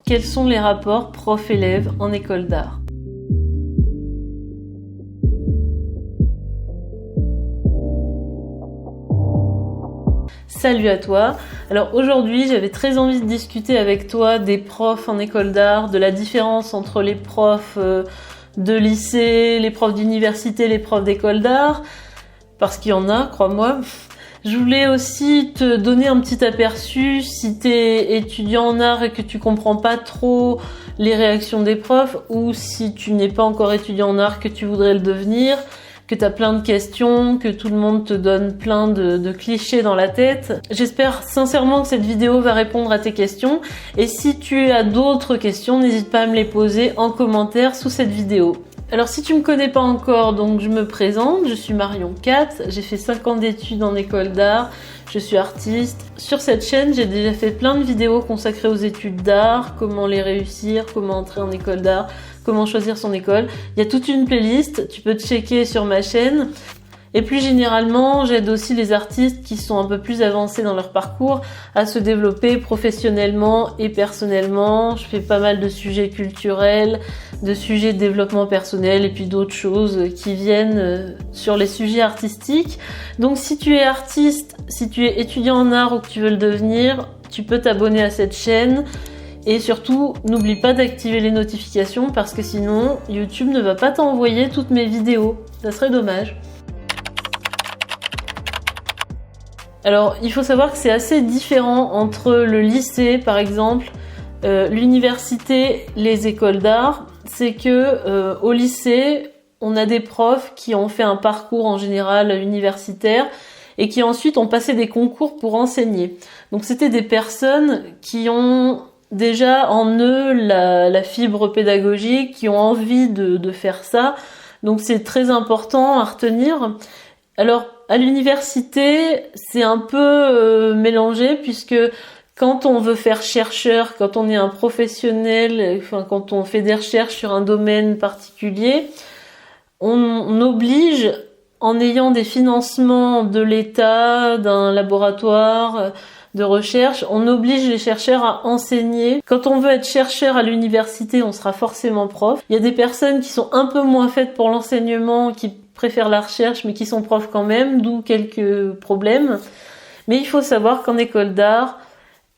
Quels sont les rapports prof-élève en école d'art? Salut à toi. Alors aujourd'hui, j'avais très envie de discuter avec toi des profs en école d'art, de la différence entre les profs de lycée, les profs d'université, les profs d'école d'art, parce qu'il y en a, crois-moi. Je voulais aussi te donner un petit aperçu si t'es étudiant en art et que tu comprends pas trop les réactions des profs, ou si tu n'es pas encore étudiant en art, que tu voudrais le devenir, que t'as plein de questions, que tout le monde te donne plein de clichés dans la tête. J'espère sincèrement que cette vidéo va répondre à tes questions, et si tu as d'autres questions, n'hésite pas à me les poser en commentaire sous cette vidéo. Alors si tu me connais pas encore, donc je me présente, je suis Marion Katz, j'ai fait 5 ans d'études en école d'art, je suis artiste. Sur cette chaîne, j'ai déjà fait plein de vidéos consacrées aux études d'art, comment les réussir, comment entrer en école d'art, comment choisir son école. Il y a toute une playlist, tu peux te checker sur ma chaîne. Et plus généralement, j'aide aussi les artistes qui sont un peu plus avancés dans leur parcours à se développer professionnellement et personnellement. Je fais pas mal de sujets culturels, de sujets de développement personnel et puis d'autres choses qui viennent sur les sujets artistiques. Donc si tu es artiste, si tu es étudiant en art ou que tu veux le devenir, tu peux t'abonner à cette chaîne. Et surtout, n'oublie pas d'activer les notifications parce que sinon, YouTube ne va pas t'envoyer toutes mes vidéos. Ça serait dommage. Alors, il faut savoir que c'est assez différent entre le lycée, par exemple, l'université, les écoles d'art. C'est que au lycée, on a des profs qui ont fait un parcours en général universitaire et qui ensuite ont passé des concours pour enseigner. Donc, c'était des personnes qui ont déjà en eux la fibre pédagogique, qui ont envie de faire ça. Donc, c'est très important à retenir. Alors, à l'université, c'est un peu mélangé puisque quand on veut faire chercheur, quand on est un professionnel, enfin quand on fait des recherches sur un domaine particulier, on oblige, en ayant des financements de l'État, d'un laboratoire de recherche, on oblige les chercheurs à enseigner. Quand on veut être chercheur à l'université, on sera forcément prof. Il y a des personnes qui sont un peu moins faites pour l'enseignement, qui préfèrent la recherche, mais qui sont profs quand même, d'où quelques problèmes. Mais il faut savoir qu'en école d'art,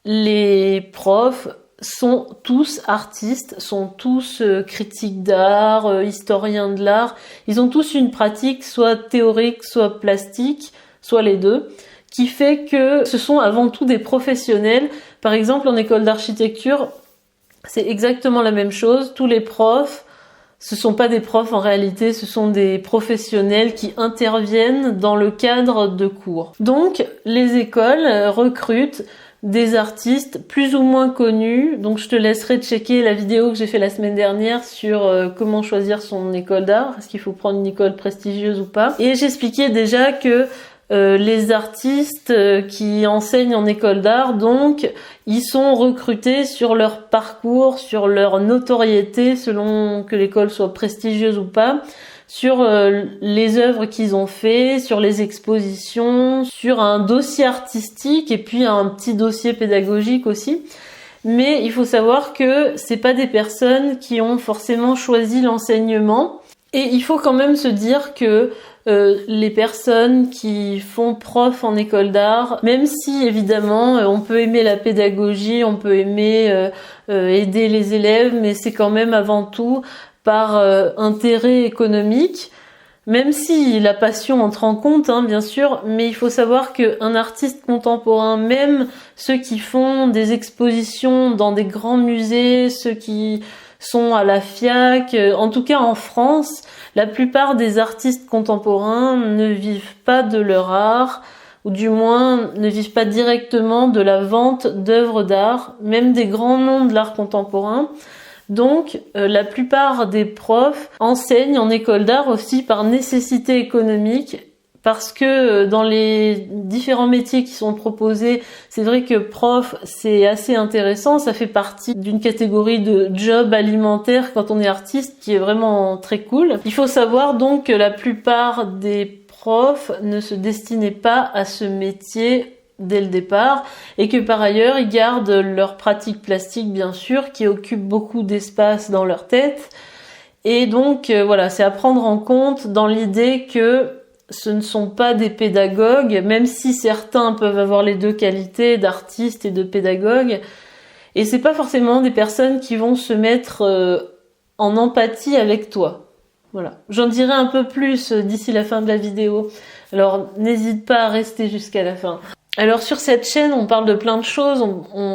les profs sont tous artistes, sont tous critiques d'art, historiens de l'art. Ils ont tous une pratique soit théorique, soit plastique, soit les deux, qui fait que ce sont avant tout des professionnels. Par exemple, en école d'architecture, c'est exactement la même chose. Tous les profs, ce sont pas des profs en réalité, ce sont des professionnels qui interviennent dans le cadre de cours. Donc, les écoles recrutent des artistes plus ou moins connus. Donc, je te laisserai checker la vidéo que j'ai fait la semaine dernière sur comment choisir son école d'art. Est-ce qu'il faut prendre une école prestigieuse ou pas? Et j'expliquais déjà que les artistes qui enseignent en école d'art, donc, ils sont recrutés sur leur parcours, sur leur notoriété, selon que l'école soit prestigieuse ou pas, sur les œuvres qu'ils ont fait, sur les expositions, sur un dossier artistique et puis un petit dossier pédagogique aussi. Mais il faut savoir que c'est pas des personnes qui ont forcément choisi l'enseignement. Et il faut quand même se dire que les personnes qui font prof en école d'art, même si évidemment on peut aimer la pédagogie, on peut aimer aider les élèves, mais c'est quand même avant tout par intérêt économique, même si la passion entre en compte, hein, bien sûr, mais il faut savoir qu'un artiste contemporain, même ceux qui font des expositions dans des grands musées, ceux qui sont à la FIAC, en tout cas en France, la plupart des artistes contemporains ne vivent pas de leur art, ou du moins ne vivent pas directement de la vente d'œuvres d'art, même des grands noms de l'art contemporain. Donc, la plupart des profs enseignent en école d'art aussi par nécessité économique, parce que dans les différents métiers qui sont proposés, c'est vrai que prof, c'est assez intéressant, ça fait partie d'une catégorie de job alimentaire quand on est artiste qui est vraiment très cool. Il faut savoir donc que la plupart des profs ne se destinaient pas à ce métier dès le départ, et que par ailleurs ils gardent leur pratique plastique bien sûr, qui occupe beaucoup d'espace dans leur tête. Et donc voilà, c'est à prendre en compte dans l'idée que ce ne sont pas des pédagogues, même si certains peuvent avoir les deux qualités d'artiste et de pédagogue, et c'est pas forcément des personnes qui vont se mettre en empathie avec toi. Voilà. J'en dirai un peu plus d'ici la fin de la vidéo. Alors n'hésite pas à rester jusqu'à la fin. Alors sur cette chaîne, on parle de plein de choses.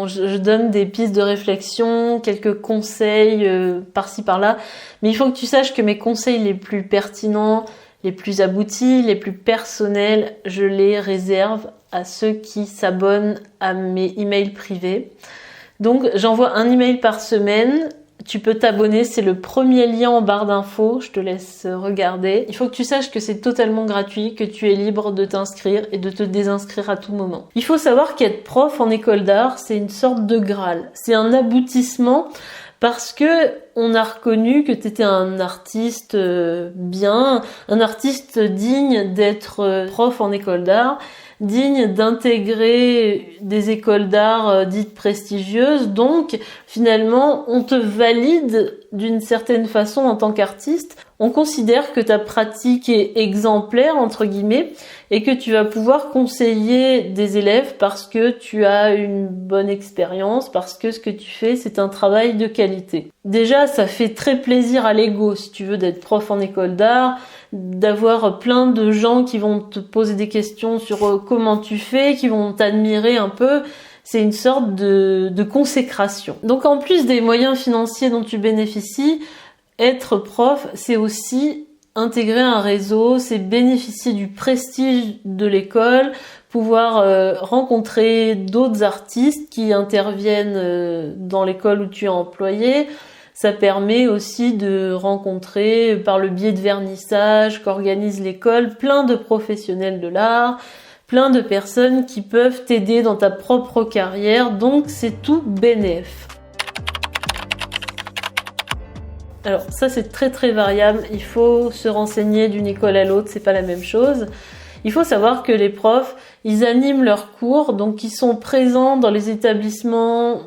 Je donne des pistes de réflexion, quelques conseils par-ci par-là. Mais il faut que tu saches que mes conseils les plus pertinents, les plus aboutis, les plus personnels, je les réserve à ceux qui s'abonnent à mes emails privés. Donc j'envoie un email par semaine. Tu peux t'abonner, c'est le premier lien en barre d'infos, je te laisse regarder. Il faut que tu saches que c'est totalement gratuit, que tu es libre de t'inscrire et de te désinscrire à tout moment. Il faut savoir qu'être prof en école d'art, c'est une sorte de Graal. C'est un aboutissement parce que on a reconnu que tu étais un artiste bien, un artiste digne d'être prof en école d'art, digne d'intégrer des écoles d'art dites prestigieuses. Donc finalement on te valide d'une certaine façon en tant qu'artiste. On considère que ta pratique est exemplaire entre guillemets et que tu vas pouvoir conseiller des élèves parce que tu as une bonne expérience, parce que ce que tu fais c'est un travail de qualité. Déjà ça fait très plaisir à l'ego si tu veux d'être prof en école d'art, d'avoir plein de gens qui vont te poser des questions sur comment tu fais, qui vont t'admirer un peu. C'est une sorte de consécration. Donc en plus des moyens financiers dont tu bénéficies, être prof, c'est aussi intégrer un réseau, c'est bénéficier du prestige de l'école, pouvoir rencontrer d'autres artistes qui interviennent dans l'école où tu es employé. Ça permet aussi de rencontrer, par le biais de vernissage qu'organise l'école, plein de professionnels de l'art, plein de personnes qui peuvent t'aider dans ta propre carrière, donc c'est tout bénef. Alors ça c'est très très variable, il faut se renseigner d'une école à l'autre, c'est pas la même chose. Il faut savoir que les profs, ils animent leurs cours, donc ils sont présents dans les établissements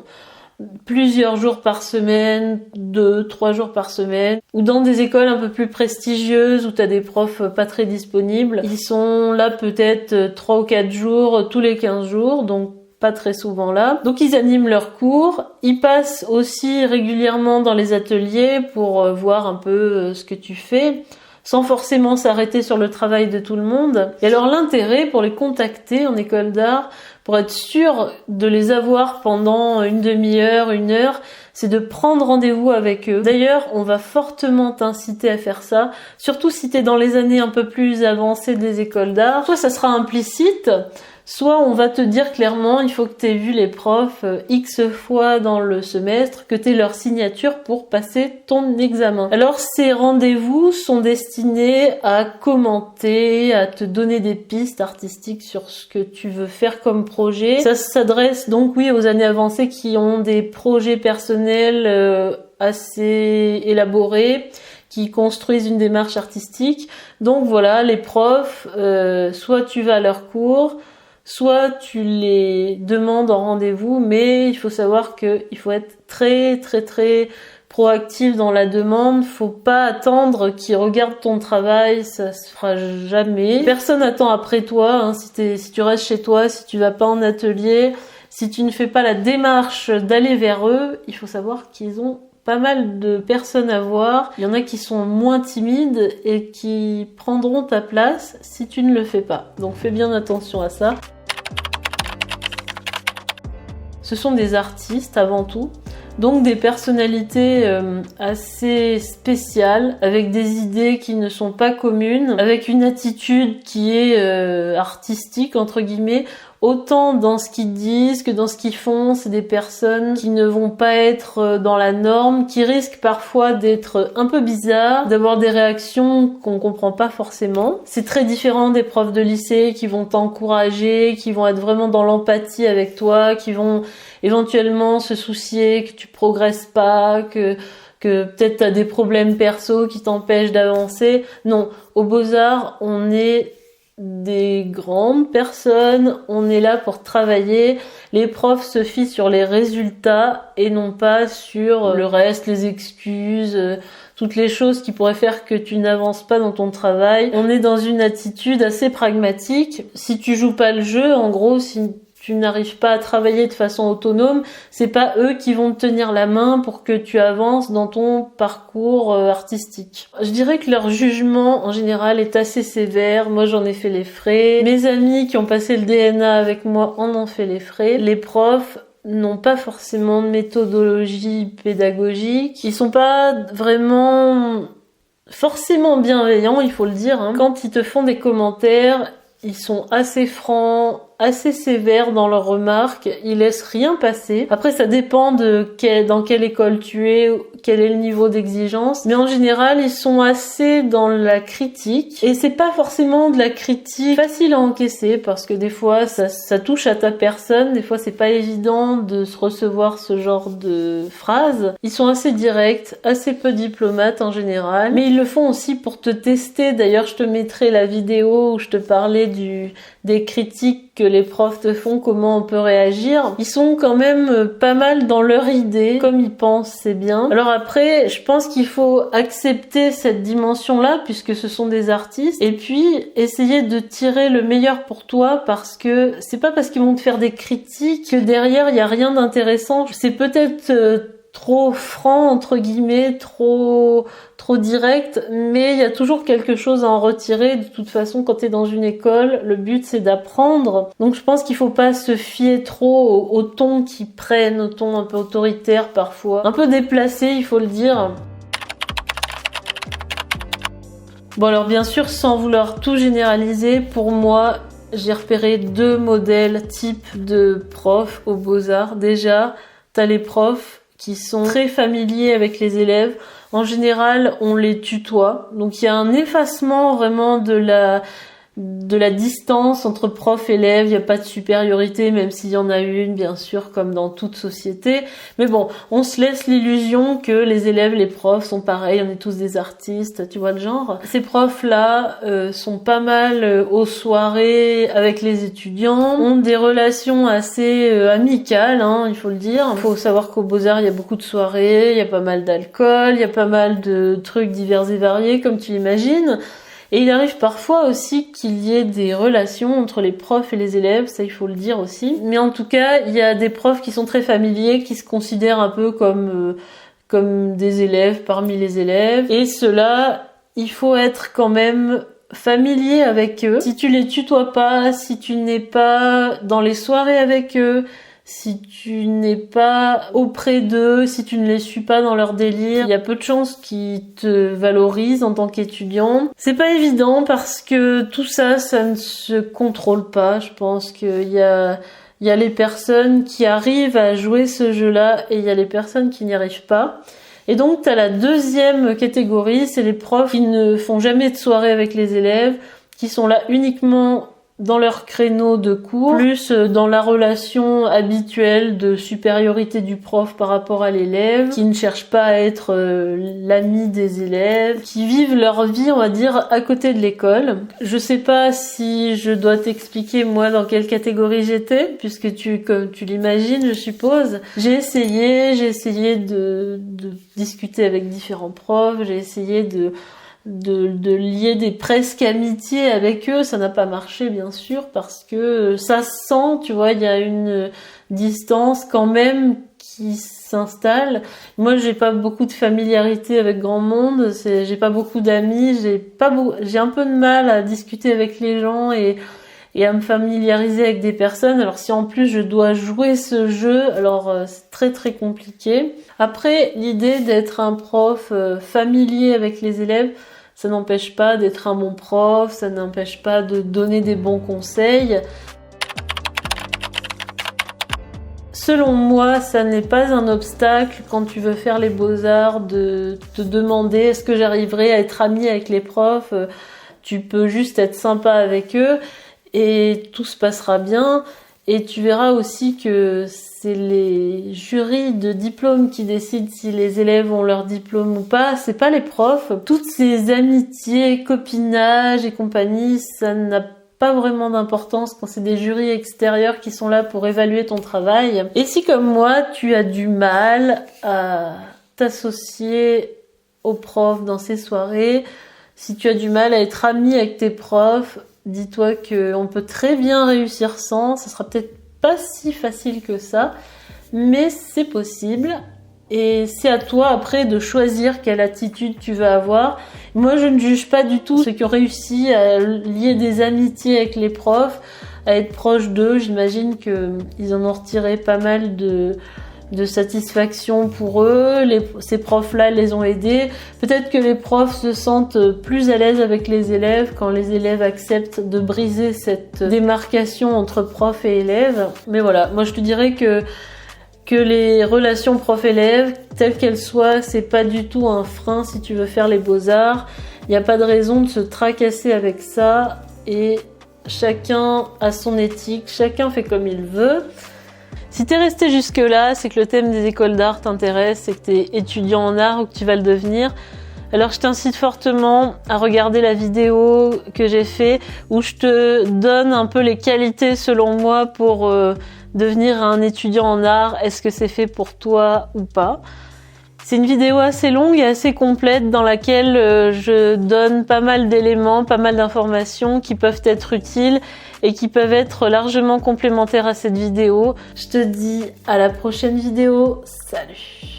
plusieurs jours par semaine, 2-3 jours par semaine, ou dans des écoles un peu plus prestigieuses où t'as des profs pas très disponibles. Ils sont là peut-être 3 ou 4 jours tous les 15 jours, donc pas très souvent là. Donc ils animent leurs cours, ils passent aussi régulièrement dans les ateliers pour voir un peu ce que tu fais, sans forcément s'arrêter sur le travail de tout le monde. Et alors l'intérêt pour les contacter en école d'art, pour être sûr de les avoir pendant une demi-heure, 1 heure, c'est de prendre rendez-vous avec eux. D'ailleurs, on va fortement t'inciter à faire ça, surtout si t'es dans les années un peu plus avancées des écoles d'art. Soit ça sera implicite, soit on va te dire clairement, il faut que tu aies vu les profs X fois dans le semestre, que tu aies leur signature pour passer ton examen. Alors ces rendez-vous sont destinés à commenter, à te donner des pistes artistiques sur ce que tu veux faire comme projet. Ça s'adresse donc oui aux années avancées qui ont des projets personnels assez élaborés, qui construisent une démarche artistique. Donc voilà, les profs, soit tu vas à leurs cours, soit tu les demandes en rendez-vous, mais il faut savoir qu'il faut être très très très proactif dans la demande. Faut pas attendre qu'ils regardent ton travail, ça se fera jamais. Personne attend après toi, hein, si tu restes chez toi, si tu vas pas en atelier, si tu ne fais pas la démarche d'aller vers eux, il faut savoir qu'ils ont pas mal de personnes à voir. Il y en a qui sont moins timides et qui prendront ta place si tu ne le fais pas. Donc fais bien attention à ça. Ce sont des artistes avant tout, donc des personnalités assez spéciales, avec des idées qui ne sont pas communes, avec une attitude qui est artistique entre guillemets, autant dans ce qu'ils disent que dans ce qu'ils font. C'est des personnes qui ne vont pas être dans la norme, qui risquent parfois d'être un peu bizarres, d'avoir des réactions qu'on comprend pas forcément. C'est très différent des profs de lycée qui vont t'encourager, qui vont être vraiment dans l'empathie avec toi, qui vont éventuellement se soucier que tu progresses pas, que peut-être t'as des problèmes perso qui t'empêchent d'avancer. Non, aux Beaux-Arts, on est des grandes personnes, on est là pour travailler. Les profs se fient sur les résultats et non pas sur le reste, les excuses, toutes les choses qui pourraient faire que tu n'avances pas dans ton travail. On est dans une attitude assez pragmatique. Si tu joues pas le jeu, en gros, si tu n'arrives pas à travailler de façon autonome, c'est pas eux qui vont te tenir la main pour que tu avances dans ton parcours artistique. Je dirais que leur jugement en général est assez sévère. Moi, j'en ai fait les frais. Mes amis qui ont passé le DNA avec moi en ont fait les frais. Les profs n'ont pas forcément de méthodologie pédagogique. Ils sont pas vraiment forcément bienveillants, il faut le dire. Quand ils te font des commentaires, ils sont assez francs, assez sévères dans leurs remarques, ils laissent rien passer. Après, ça dépend dans quelle école tu es, quel est le niveau d'exigence, mais en général, ils sont assez dans la critique, et c'est pas forcément de la critique facile à encaisser, parce que des fois, ça touche à ta personne, des fois, c'est pas évident de se recevoir ce genre de phrases. Ils sont assez directs, assez peu diplomates en général, mais ils le font aussi pour te tester. D'ailleurs, je te mettrai la vidéo où je te parlais des critiques que les profs te font, comment on peut réagir. Ils sont quand même pas mal dans leur idée, comme ils pensent, c'est bien. Alors après, je pense qu'il faut accepter cette dimension-là, puisque ce sont des artistes, et puis essayer de tirer le meilleur pour toi, parce que c'est pas parce qu'ils vont te faire des critiques que derrière il y a rien d'intéressant. C'est peut-être trop franc, entre guillemets, trop direct, mais il y a toujours quelque chose à en retirer. De toute façon, quand t'es dans une école, le but c'est d'apprendre. Donc je pense qu'il faut pas se fier trop au ton qu'ils prennent, au ton un peu autoritaire parfois. Un peu déplacé, il faut le dire. Bon alors bien sûr, sans vouloir tout généraliser, pour moi, j'ai repéré 2 modèles types de profs aux Beaux-Arts. Déjà, t'as les profs qui sont très familiers avec les élèves. En général, on les tutoie. Donc il y a un effacement vraiment de la distance entre prof et élève. Il n'y a pas de supériorité, même s'il y en a une, bien sûr, comme dans toute société. Mais bon, on se laisse l'illusion que les élèves, les profs sont pareils, on est tous des artistes, tu vois le genre. Ces profs-là sont pas mal aux soirées avec les étudiants, ont des relations assez amicales, il faut le dire. Il faut savoir qu'aux Beaux-Arts, il y a beaucoup de soirées, il y a pas mal d'alcool, il y a pas mal de trucs divers et variés, comme tu l'imagines. Et il arrive parfois aussi qu'il y ait des relations entre les profs et les élèves, ça il faut le dire aussi. Mais en tout cas, il y a des profs qui sont très familiers, qui se considèrent un peu comme des élèves parmi les élèves. Et ceux-là, il faut être quand même familier avec eux. Si tu les tutoies pas, si tu n'es pas dans les soirées avec eux, si tu n'es pas auprès d'eux, si tu ne les suis pas dans leur délire, il y a peu de chances qu'ils te valorisent en tant qu'étudiant. C'est pas évident parce que tout ça, ça ne se contrôle pas. Je pense qu'il y a les personnes qui arrivent à jouer ce jeu-là et il y a les personnes qui n'y arrivent pas. Et donc, t'as la deuxième catégorie, c'est les profs qui ne font jamais de soirée avec les élèves, qui sont là uniquement dans leur créneau de cours, plus dans la relation habituelle de supériorité du prof par rapport à l'élève, qui ne cherchent pas à être l'ami des élèves, qui vivent leur vie, on va dire, à côté de l'école. Je sais pas si je dois t'expliquer moi dans quelle catégorie j'étais, puisque comme tu l'imagines, je suppose. J'ai essayé de discuter avec différents profs, j'ai essayé de lier des presque amitiés avec eux. Ça n'a pas marché, bien sûr, parce que ça se sent, tu vois, il y a une distance quand même qui s'installe. Moi, j'ai pas beaucoup de familiarité avec grand monde, j'ai pas beaucoup d'amis, j'ai un peu de mal à discuter avec les gens et à me familiariser avec des personnes. Alors si en plus je dois jouer ce jeu, alors c'est très très compliqué. Après, l'idée d'être un prof familier avec les élèves, ça n'empêche pas d'être un bon prof, ça n'empêche pas de donner des bons conseils. Selon moi, ça n'est pas un obstacle quand tu veux faire les beaux-arts de te demander est-ce que j'arriverai à être amie avec les profs. Tu peux juste être sympa avec eux et tout se passera bien. Et tu verras aussi que c'est les jurys de diplôme qui décident si les élèves ont leur diplôme ou pas, c'est pas les profs. Toutes ces amitiés, copinages et compagnie, ça n'a pas vraiment d'importance quand c'est des jurys extérieurs qui sont là pour évaluer ton travail. Et si comme moi, tu as du mal à t'associer aux profs dans ces soirées, si tu as du mal à être ami avec tes profs, dis-toi qu'on peut très bien réussir sans, ça sera peut-être pas si facile que ça, mais c'est possible. Et c'est à toi après de choisir quelle attitude tu veux avoir. Moi, je ne juge pas du tout ceux qui ont réussi à lier des amitiés avec les profs, à être proche d'eux. J'imagine qu'ils en ont retiré pas mal de satisfaction pour eux. Ces profs-là les ont aidés. Peut-être que les profs se sentent plus à l'aise avec les élèves quand les élèves acceptent de briser cette démarcation entre profs et élèves. Mais voilà, moi je te dirais que les relations prof-élève, telles qu'elles soient, c'est pas du tout un frein si tu veux faire les beaux-arts. Il n'y a pas de raison de se tracasser avec ça et chacun a son éthique, chacun fait comme il veut. Si t'es resté jusque là, c'est que le thème des écoles d'art t'intéresse, c'est que t'es étudiant en art ou que tu vas le devenir. Alors je t'incite fortement à regarder la vidéo que j'ai fait où je te donne un peu les qualités selon moi pour devenir un étudiant en art. Est-ce que c'est fait pour toi ou pas? C'est une vidéo assez longue et assez complète dans laquelle je donne pas mal d'éléments, pas mal d'informations qui peuvent être utiles et qui peuvent être largement complémentaires à cette vidéo. Je te dis à la prochaine vidéo. Salut!